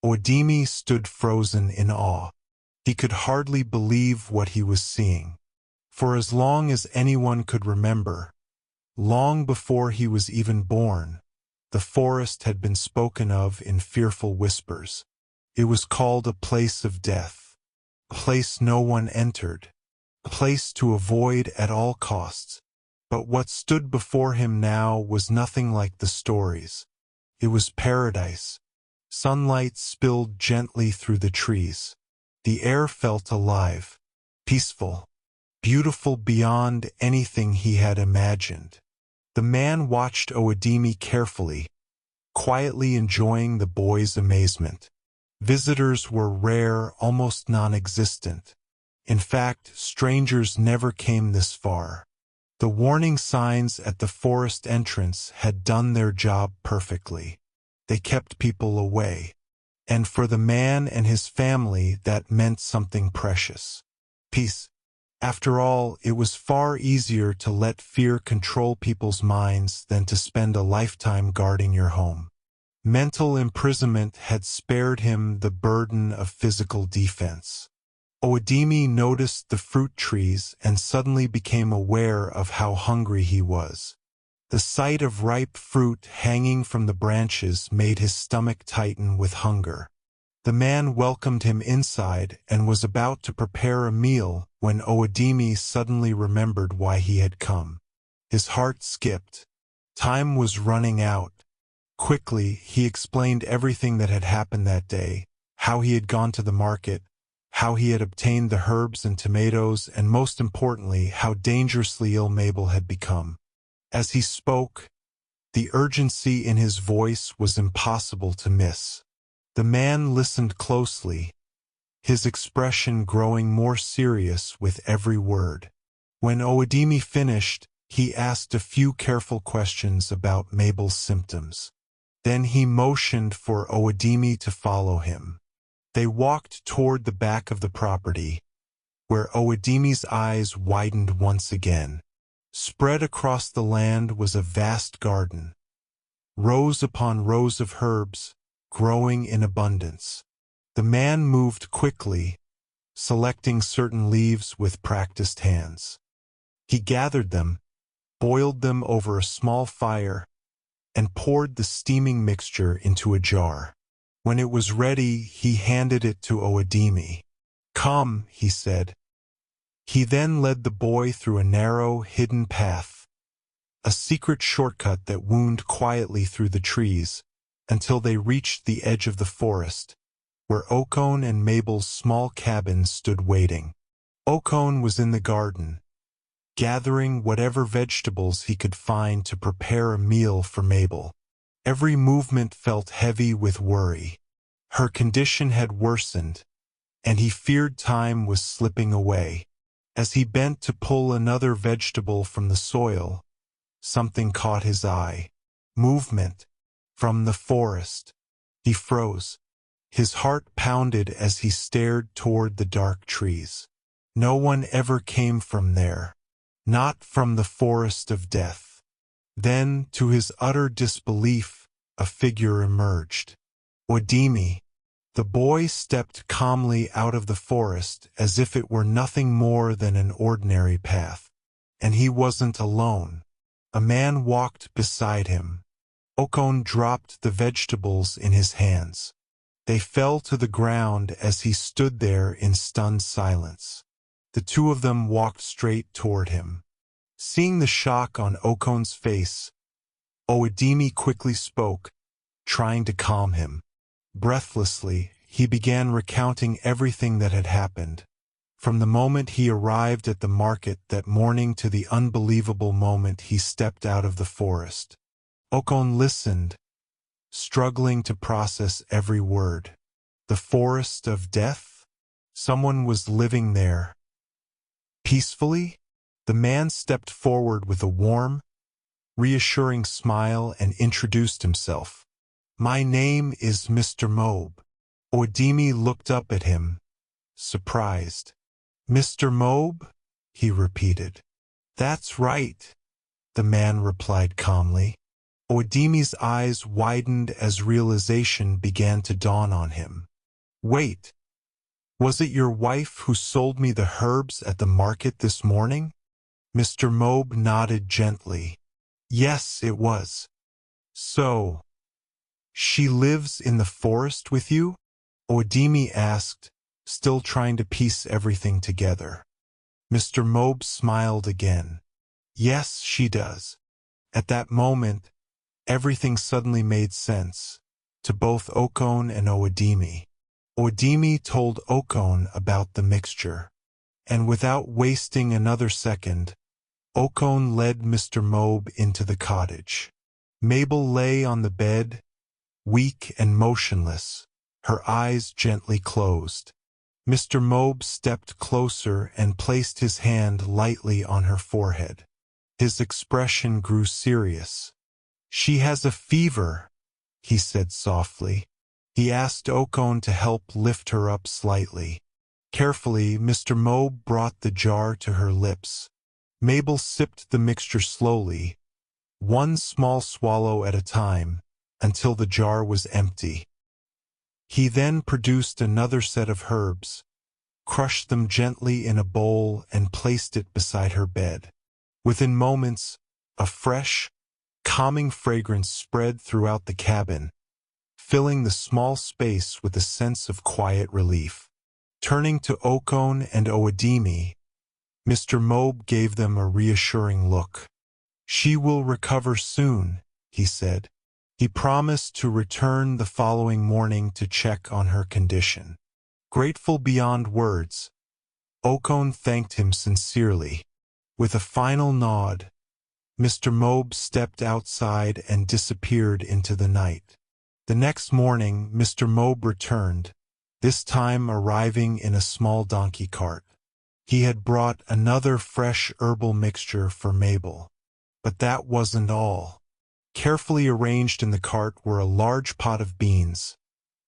Odimi stood frozen in awe. He could hardly believe what he was seeing. For as long as anyone could remember, long before he was even born, the forest had been spoken of in fearful whispers. It was called a place of death, a place no one entered, a place to avoid at all costs. But what stood before him now was nothing like the stories. It was paradise. Sunlight spilled gently through the trees. The air felt alive, peaceful, beautiful beyond anything he had imagined. The man watched Odimi carefully, quietly enjoying the boy's amazement. Visitors were rare, almost non-existent. In fact, strangers never came this far. The warning signs at the forest entrance had done their job perfectly. They kept people away. And for the man and his family, that meant something precious. Peace. After all, it was far easier to let fear control people's minds than to spend a lifetime guarding your home. Mental imprisonment had spared him the burden of physical defense. Odimi noticed the fruit trees and suddenly became aware of how hungry he was. The sight of ripe fruit hanging from the branches made his stomach tighten with hunger. The man welcomed him inside and was about to prepare a meal when Odimi suddenly remembered why he had come. His heart skipped. Time was running out. Quickly, he explained everything that had happened that day, how he had gone to the market, how he had obtained the herbs and tomatoes, and most importantly, how dangerously ill Mabel had become. As he spoke, the urgency in his voice was impossible to miss. The man listened closely, his expression growing more serious with every word. When Odimi finished, he asked a few careful questions about Mabel's symptoms. Then he motioned for Odimi to follow him. They walked toward the back of the property, where Odimi's eyes widened once again. Spread across the land was a vast garden, rows upon rows of herbs, growing in abundance. The man moved quickly, selecting certain leaves with practiced hands. He gathered them, boiled them over a small fire, and poured the steaming mixture into a jar. When it was ready, he handed it to Odimi. "Come," he said. He then led the boy through a narrow, hidden path, a secret shortcut that wound quietly through the trees, until they reached the edge of the forest, where Okon and Mabel's small cabin stood waiting. Okon was in the garden, gathering whatever vegetables he could find to prepare a meal for Mabel. Every movement felt heavy with worry. Her condition had worsened, and he feared time was slipping away. As he bent to pull another vegetable from the soil, something caught his eye. Movement. From the forest. He froze. His heart pounded as he stared toward the dark trees. No one ever came from there. Not from the forest of death. Then, to his utter disbelief, a figure emerged. Odimi. The boy stepped calmly out of the forest as if it were nothing more than an ordinary path. And he wasn't alone. A man walked beside him. Okon dropped the vegetables in his hands. They fell to the ground as he stood there in stunned silence. The two of them walked straight toward him. Seeing the shock on Okon's face, Odimi quickly spoke, trying to calm him. Breathlessly, he began recounting everything that had happened, from the moment he arrived at the market that morning to the unbelievable moment he stepped out of the forest. Okon listened, struggling to process every word. The forest of death? Someone was living there. Peacefully? The man stepped forward with a warm, reassuring smile and introduced himself. "My name is Mr. Mob." Odimi looked up at him, surprised. "Mr. Mob?" he repeated. "That's right," the man replied calmly. Oedimi's eyes widened as realization began to dawn on him. Wait, was it your wife who sold me the herbs at the market this morning? Mr. Mob nodded gently. Yes, it was. So, she lives in the forest with you? Oedimi asked, still trying to piece everything together. Mr. Mob smiled again. Yes, she does. At that moment, everything suddenly made sense, to both Okon and Oedimi. Oedimi told Okon about the mixture, and without wasting another second, Okon led Mr. Mob into the cottage. Mabel lay on the bed, weak and motionless, her eyes gently closed. Mr. Mob stepped closer and placed his hand lightly on her forehead. His expression grew serious. She has a fever, he said softly. He asked Okon to help lift her up slightly. Carefully, Mr. Mob brought the jar to her lips. Mabel sipped the mixture slowly, one small swallow at a time, until the jar was empty. He then produced another set of herbs, crushed them gently in a bowl and placed it beside her bed. Within moments, a fresh, calming fragrance spread throughout the cabin, filling the small space with a sense of quiet relief. Turning to Okon and Oedimi, Mr. Mob gave them a reassuring look. She will recover soon, he said. He promised to return the following morning to check on her condition. Grateful beyond words, Okon thanked him sincerely. With a final nod, Mr. Mob stepped outside and disappeared into the night. The next morning, Mr. Mob returned, this time arriving in a small donkey cart. He had brought another fresh herbal mixture for Mabel. But that wasn't all. Carefully arranged in the cart were a large pot of beans,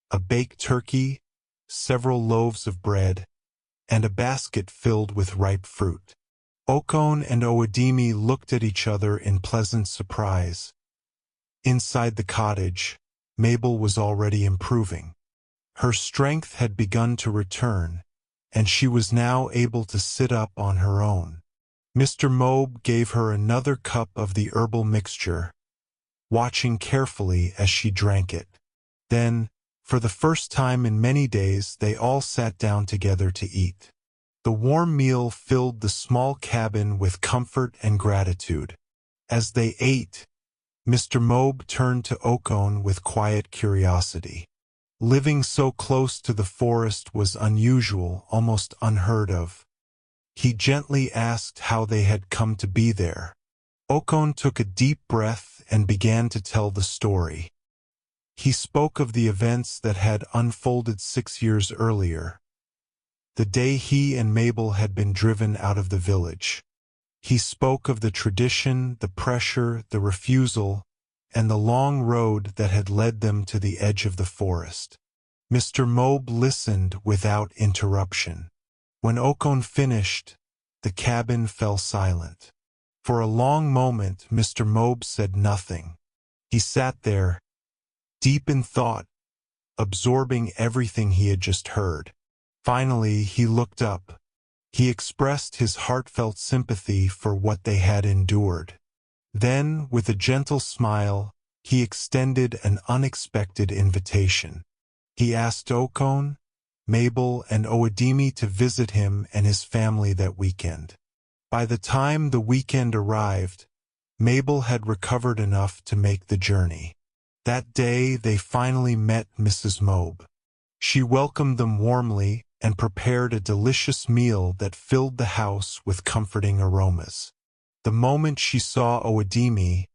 a baked turkey, several loaves of bread, and a basket filled with ripe fruit. Okon and Oedimi looked at each other in pleasant surprise. Inside the cottage, Mabel was already improving. Her strength had begun to return, and she was now able to sit up on her own. Mr. Mob gave her another cup of the herbal mixture, watching carefully as she drank it. Then, for the first time in many days, they all sat down together to eat. The warm meal filled the small cabin with comfort and gratitude. As they ate, Mr. Mob turned to Okon with quiet curiosity. Living so close to the forest was unusual, almost unheard of. He gently asked how they had come to be there. Okon took a deep breath and began to tell the story. He spoke of the events that had unfolded 6 years earlier, the day he and Mabel had been driven out of the village. He spoke of the tradition, the pressure, the refusal, and the long road that had led them to the edge of the forest. Mr. Mob listened without interruption. When Okon finished, the cabin fell silent. For a long moment, Mr. Mob said nothing. He sat there, deep in thought, absorbing everything he had just heard. Finally, he looked up. He expressed his heartfelt sympathy for what they had endured. Then, with a gentle smile, he extended an unexpected invitation. He asked Okon, Mabel, and Oedimi to visit him and his family that weekend. By the time the weekend arrived, Mabel had recovered enough to make the journey. That day, they finally met Mrs. Mob. She welcomed them warmly and prepared a delicious meal that filled the house with comforting aromas. The moment she saw Oedimi,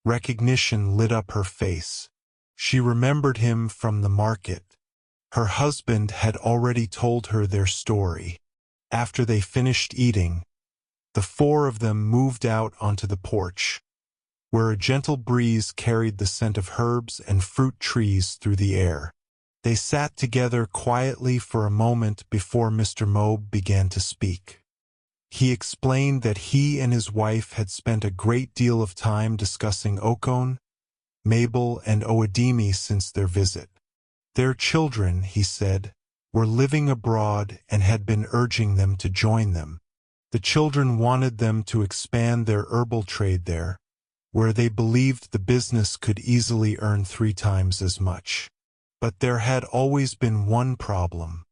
recognition lit up her face. She remembered him from the market. Her husband had already told her their story. After they finished eating, the four of them moved out onto the porch, where a gentle breeze carried the scent of herbs and fruit trees through the air. They sat together quietly for a moment before Mr. Mob began to speak. He explained that he and his wife had spent a great deal of time discussing Okon, Mabel and Oedeme since their visit. Their children, he said, were living abroad and had been urging them to join them. The children wanted them to expand their herbal trade there, where they believed the business could easily earn 3 times as much. But there had always been one problem.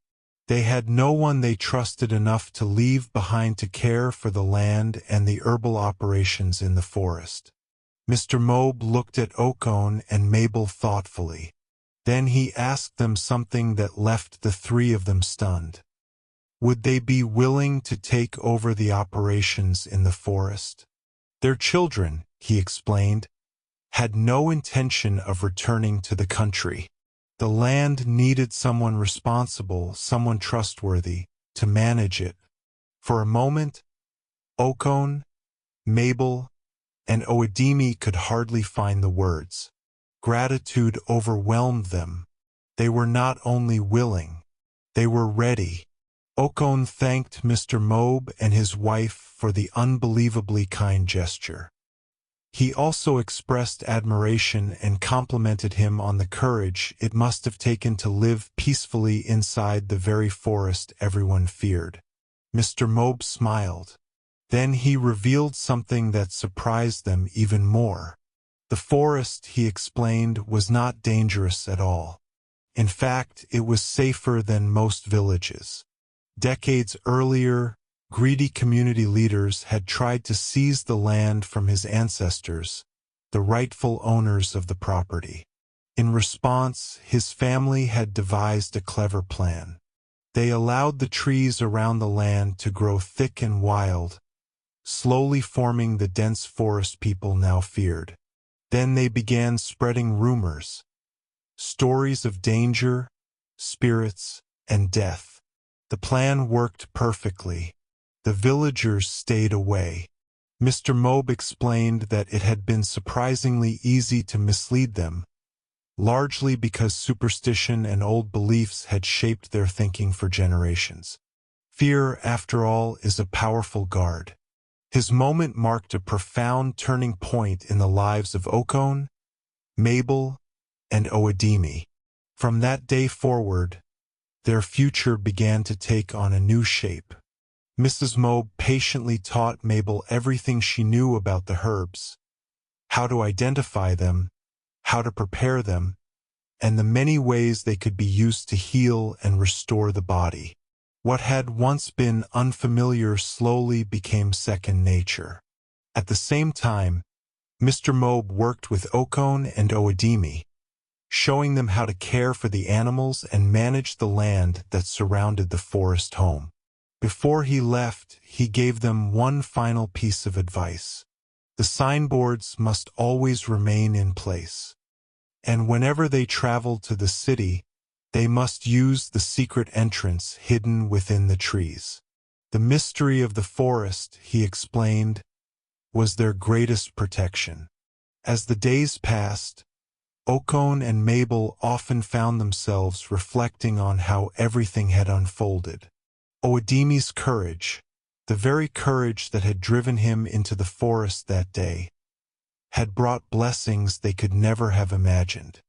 They had no one they trusted enough to leave behind to care for the land and the herbal operations in the forest. Mr. Mob looked at Okon and Mabel thoughtfully. Then he asked them something that left the 3 of them stunned. Would they be willing to take over the operations in the forest? Their children, he explained, had no intention of returning to the country. The land needed someone responsible, someone trustworthy, to manage it. For a moment, Okon, Mabel, and Oedeme could hardly find the words. Gratitude overwhelmed them. They were not only willing, they were ready. Okon thanked Mr. Mob and his wife for the unbelievably kind gesture. He also expressed admiration and complimented him on the courage it must have taken to live peacefully inside the very forest everyone feared. Mr. Mob smiled. Then he revealed something that surprised them even more. The forest, he explained, was not dangerous at all. In fact, it was safer than most villages. Decades earlier, greedy community leaders had tried to seize the land from his ancestors, the rightful owners of the property. In response, his family had devised a clever plan. They allowed the trees around the land to grow thick and wild, slowly forming the dense forest people now feared. Then they began spreading rumors, stories of danger, spirits, and death. The plan worked perfectly. The villagers stayed away. Mr. Mob explained that it had been surprisingly easy to mislead them, largely because superstition and old beliefs had shaped their thinking for generations. Fear, after all, is a powerful guard. His moment marked a profound turning point in the lives of Okon, Mabel, and Oedeme. From that day forward, their future began to take on a new shape. Mrs. Mob patiently taught Mabel everything she knew about the herbs, how to identify them, how to prepare them, and the many ways they could be used to heal and restore the body. What had once been unfamiliar slowly became second nature. At the same time, Mr. Mob worked with Okon and Oedeme, showing them how to care for the animals and manage the land that surrounded the forest home. Before he left, he gave them one final piece of advice. The signboards must always remain in place. And whenever they traveled to the city, they must use the secret entrance hidden within the trees. The mystery of the forest, he explained, was their greatest protection. As the days passed, Okon and Mabel often found themselves reflecting on how everything had unfolded. Oedeme's courage, the very courage that had driven him into the forest that day, had brought blessings they could never have imagined.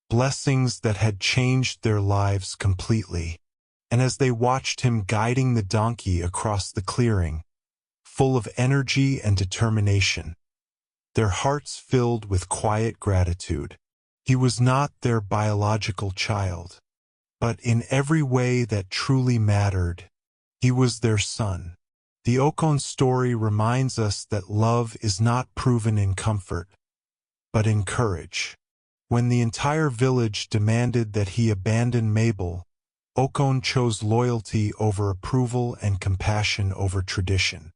Blessings that had changed their lives completely. And as they watched him guiding the donkey across the clearing, full of energy and determination, their hearts filled with quiet gratitude. He was not their biological child, but in every way that truly mattered, he was their son. The Okon story reminds us that love is not proven in comfort, but in courage. When the entire village demanded that he abandon Mabel, Okon chose loyalty over approval and compassion over tradition.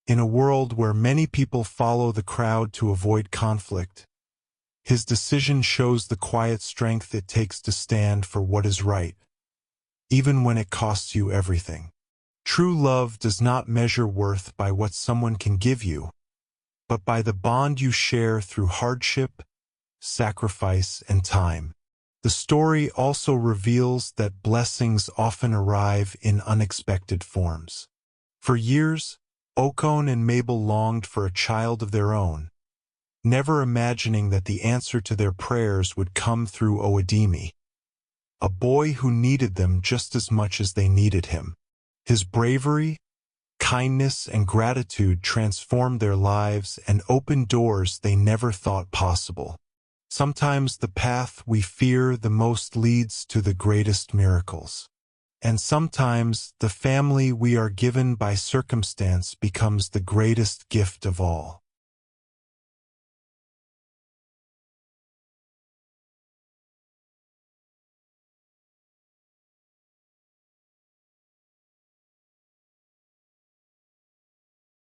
In a world where many people follow the crowd to avoid conflict, his decision shows the quiet strength it takes to stand for what is right, even when it costs you everything. True love does not measure worth by what someone can give you, but by the bond you share through hardship, sacrifice, and time. The story also reveals that blessings often arrive in unexpected forms. For years, Okon and Mabel longed for a child of their own, never imagining that the answer to their prayers would come through Owadimi, a boy who needed them just as much as they needed him. His bravery, kindness, and gratitude transformed their lives and opened doors they never thought possible. Sometimes the path we fear the most leads to the greatest miracles. And sometimes the family we are given by circumstance becomes the greatest gift of all.